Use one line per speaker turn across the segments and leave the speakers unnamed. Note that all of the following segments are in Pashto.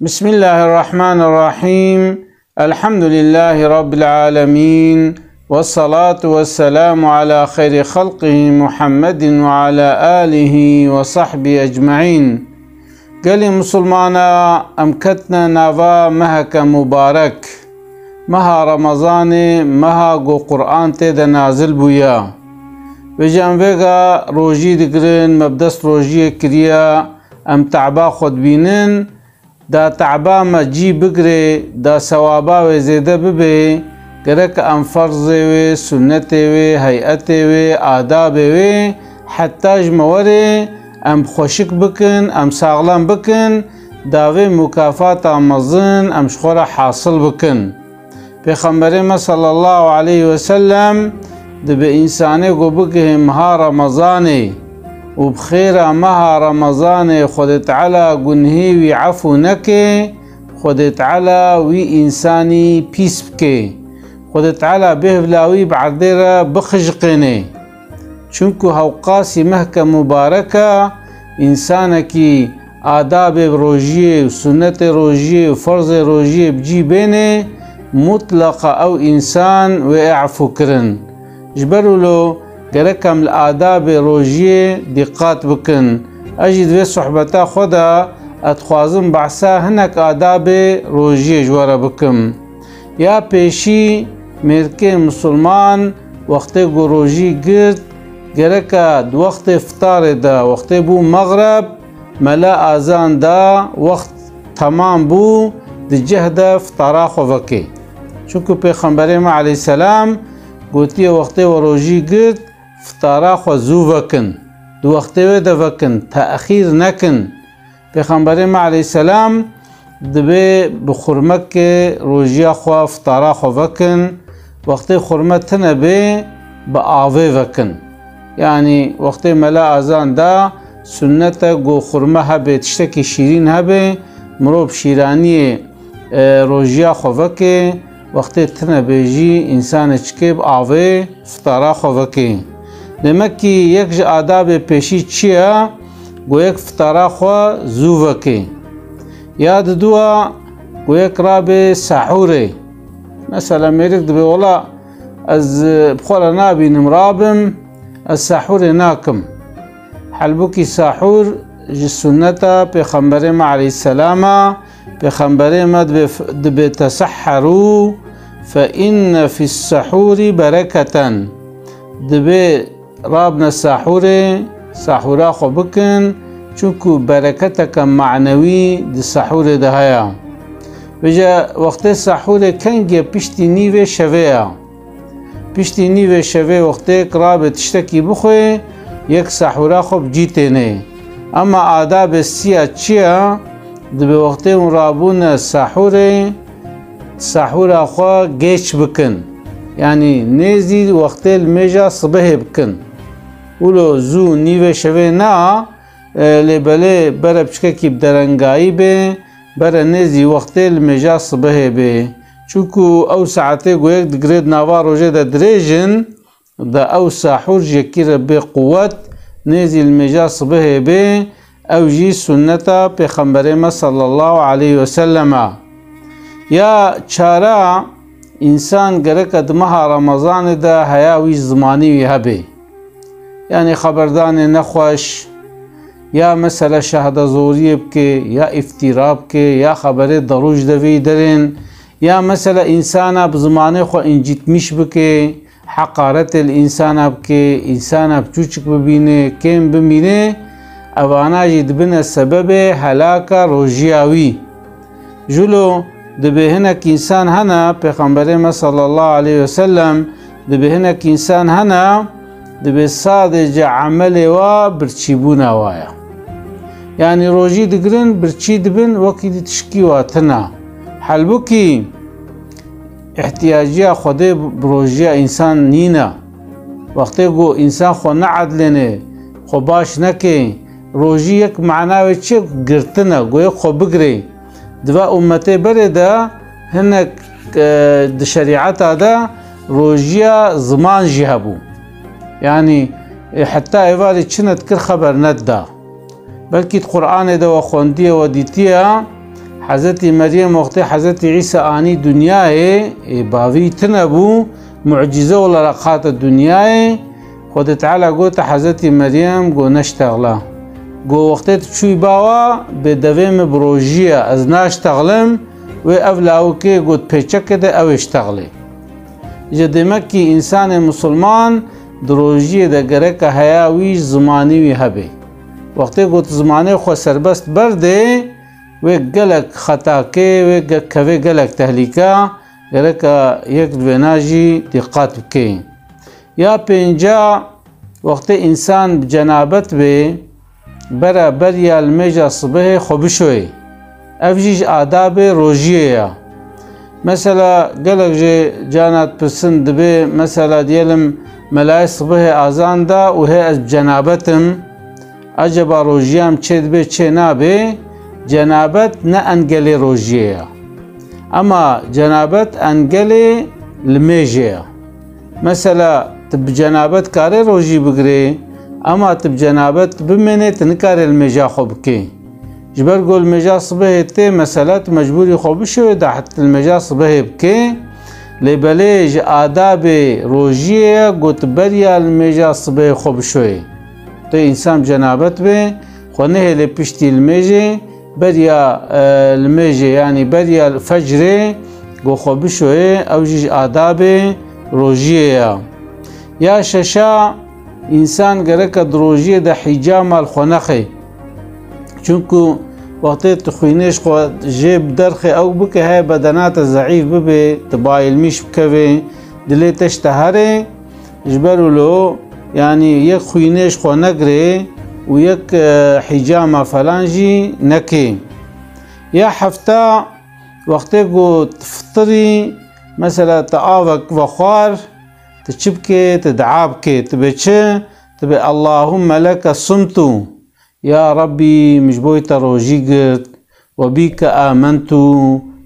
بسم الله الرحمن الرحيم. الحمد لله رب العالمين، والصلاة والسلام على خير خلقه محمد وعلى آله وصحبه أجمعين. قال مسلمانا أمكتنا نافا مهك مبارك مها رمضان مها قو قرآن تيدا نازل بويا بجان ويغا روجي دقرن مبدس روجي كريا أم تعبا خود بينن دا تعبا ما جي بگره دا ثوابا و زیده ببه گرک ام فرض و سنت و هیئت و آداب و حتی جموره ام خوشک بکن ام ساغلان بکن داوی مکافات مزن ام شخور حاصل بکن. پیغمبر ما صلی الله علیه وسلم ده به انسانه گو بگه مها رمضانه وبخير مها رمضان خد تعالى جنهي وعفو نكي خد تعالى وي إنساني بيس بكي خد تعالى بهبلاوي بعديرة بخجقيني چونكو هوقاسي مهكة مباركة إنسانكي آداب روجيه وسنة روجيه وفرض روجيه بجي بيني مطلقة أو إنسان ويعفو كرن جبروا له گرکم الآداب روجيه دقات بكن أجد في صحبتا خدا أتخوازم بعسا هنك آداب روجيه جوارا بكم يا پیشی مركي مسلمان وقت گو روجي گرد گرکا دو وقت افطار دا وقت بو مغرب ملا آزان دا وقت تمام بو دي جهد افطارا خوفكي چونکو پیغمبر ما عليه السلام گوتي وقت و روجي گرد افطارا خو زو وکن دو وقت و د وکن تأخیر نکن. پیغمبر ما علیه السلام دبه بخورمک روجیا خو افطارا خو وکن وقت خورمت نبه با آوه وکن يعني وقت ملا آزان دا سنت گو خورمه هبه تشتکی شیرین هبه مروب شیرانی روجیا خو وکه وقت تنبه جی انسان چکه با آوه افطارا خو وکه. دمکی یک آداب پیشی چیه گو یک افطارا خو زو وکه یاد دوا گو یک راب سحوره مثلا میرک دبی ولا از بخولا نابینم رابم از سحور ناکم حلبوکی سحور جسنتا پیغمبر ما علیه السلام پیغمبر ما دبی تسحرو فإن في السحور بركة دبي رابنا سحورا خو بكن چونكو بركتك معنوي دي سحور دهايا بجا وقت السحور كنجي پشتي نيوه شويا پشتي نيوه شويا وقت راب تشتكي بخوي يك سحورا خو بجيتيني اما آداب السيا چيا دبي وقت مرابون سحورا خو گيش بكن يعني نزي وقت المجا صبح بكن ولو زو نيوه شوه نا لبالي برا بشكاكي بدرنگاي بي برا نزي وقت المجا صبح بي چونكو او ساعته گويك دگريد ناوا روجه دا دريجن دا او ساحور جكير بي قوت نزي المجا صبح بي او جي سنتا پیغمبر صلى الله عليه وسلم يا چارا انسان گرک دمها رمضان دا هیاوی زمانی وی هبه يعني خبردان نخوش یا مثلا شهد زوری بکه یا افتراب که یا خبر دروج دوی درن یا مثلا انسان بزمانه خو انجتمیش بکه حقارت الانسان بکه انسان بچوچک ببینه کم ببینه اوانا جد بنا سبب هلاک روجیاوی جلو دبه هناك إنسان هنا پیغمبر ما صلى الله عليه وسلم دبه هناك إنسان هنا دبه صادج عمل و برچيبونا وايا يعني روجي دقرن برچي دبن وكي دي تشكي واتنا حلبوكي احتياجيا خوده بروجيا إنسان نينا وقتی گو إنسان خو نعد لنه خو باش نكي روجي يك معناوي چه گرتنا گو يك خو بگري دوا امته برده هناك د شريعت دا روجيا زمان جهبو يعني حتى ايوالي چنت كر خبر ندا بلكي القرآن دا وخوندية وديتيا حضرت مریم وقت حضرت عیسی آنی دنیای باوی تنبو معجزه و لرقات دنیای خود تعالی قلت حضرت مریم قو نشتغلا قو وقت تشوي باوا بدوام بروجيه از ناشتغلم و افلاوكي قلت بيچك ده او اشتغلي جدمكي انسان مسلمان دروجيه ده گرك حياوي زماني وي هبه وقت قلت زماني خو سربست برده و گلک خطا کے و کوي گلک تهلیکا گرک یک وناجي دقات کے یا پنجا وقت انسان بجنابت به برا بريا المجا صبح خبشوي افجيج آداب روجيه مثلا قالك جي جانت بسند به مثلا ديالم ملاي صبح آذان دا وهي جنابتم اجبا روجيام تشد به تشي نابه جنابت نا انقلي روجيه اما جنابت انقلي الميجيه مثلا تب جنابت كاري روجي بقري اما تب جنابت بمنه تنكار المجا خوبكي جبر قول المجا صبح تي مسألة مجبوري خوب شو تحت المجا صبح بكي لبليج آداب روجيه قلت بريا المجا صبح خوب شوي تي انسان جنابت به خونه لبشتي المجي بريا المجي يعني بريا الفجر قو خوب شوي او جيج آداب روجيه يا ششا انسان گرک دروجی ده حجام الخنخه چونکو وقتی تخوینش خو جیب درخه او بکه های بدنات ضعیف ببه تبایل میش بکوه دلی تشتهره جبرو لو يعني یک خوینش خو نگره و یک حجام فلانجی نکه یا حفتا وقتی کو تفطری مثلا تعاوك وخار تشبكي تدعابكي تبچه تبي اللهم لك صمت يا ربي مش بويت روجيقت وبيك آمنت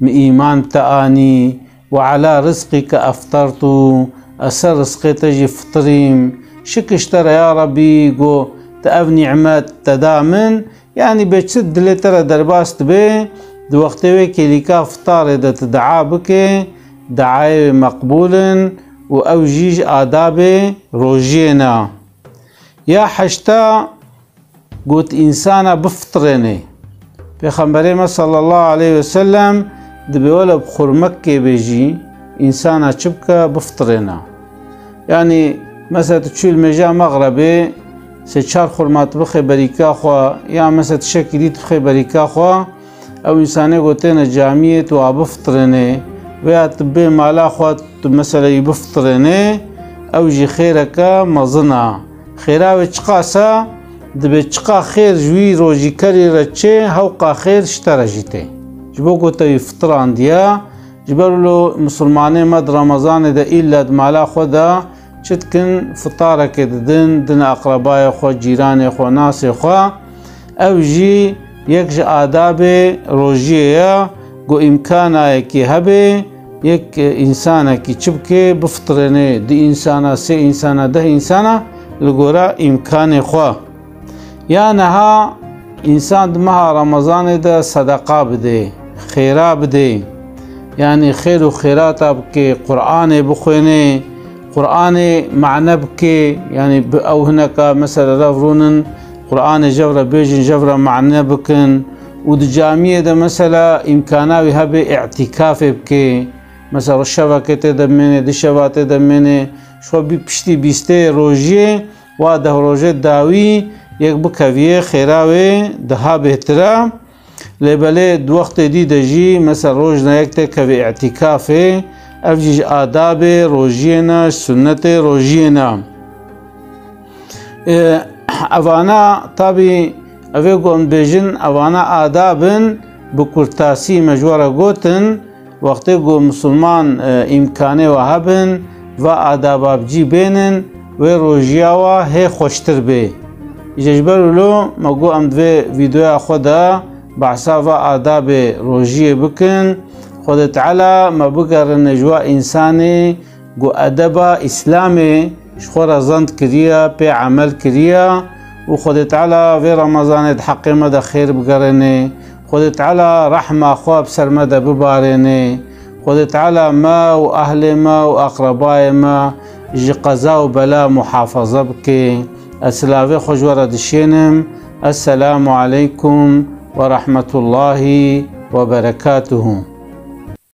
إيمان تآني وعلى رزقك أفطرت أسر رزقي تجي فطريم شكشتر يا ربي قو تأف نعمات تدامن يعني بتشد لتر درباست بي دو وقتوي كيليكا فطار إذا تدعابك دعاي مقبول و او جيج آداب روجينا يا حشتا قلت إنسانا بفطرني پیغمبر صلى الله عليه وسلم دبيولا بخور مكة بيجي إنسانا چبكا بفطرنا يعني مثلا تشوي المجا مغربي سيچار خرمات بخي بريكا خوا يا مثلا تشكي بخي بريكا خوا او إنساني قلتنا جامية و بفطرني ويا تبي مالا خوات مثلا يبفطرني او جي خيرك مظنا خيراوي چقاسا دبي چقا خير جوي روجي كري رچه هوقا خير اشترجته جبو قلت يفطران ديا جبرلو مسلماني مد رمضان دا إلا مالا خودا چتكن فطارك دن اقرباي خو جيراني خو ناسي خو او جي يكج آداب روجيه قو إمكانا كي هبه يك إنسانا كي چبكي بفطرني دي إنسانا سي إنسانا ده إنسانا لغورا إمكان خوا يا نها إنسان دمها رمضان ده صدقاء بده خيرا بده يعني خير وخيرات بكي قرآن بخويني قرآن معنى بكي يعني أو هناك مثلا رفرون قرآن جبرة بيجن جبرة معنى بكن ودجامية ده مثلا إمكاناوي هبه اعتكاف بكي مثلا الشبكة تدمني دي شبات تدمني شو بيشتي بيستي روجيه واده روجه داوي يك بكويه خيراوي دها بهترا لبلي دو وقت دي دجي مثلا روجنا يك تكوي اعتكافي افجيج آداب روجينا سنة روجينا اوانا طبي اوه بيجن اوانا آدابن بكرتاسي مجورة قوتن وقتی گو مسلمان امکانه و هبن و آداب بجی بینن و روجیاوا هی خوشتر بی جبر لو مگو ام دوی ویدیو خدا بحثا و آداب روجیه بکن خود تعالی ما بگر نجوا انسانی گو ادب اسلامی شخور زند کریا پی عمل کریا و خود تعالی و رمضان حق مد خیر بگرنه خدای تعالی رحمه خواب سرمده ببارینه. خدای تعالی ما و اهل ما و اقربای ما جی قضا و بلا محافظه بکه. اسلاوی خوشوره دشینم. السلام علیکم و رحمت الله و برکاته.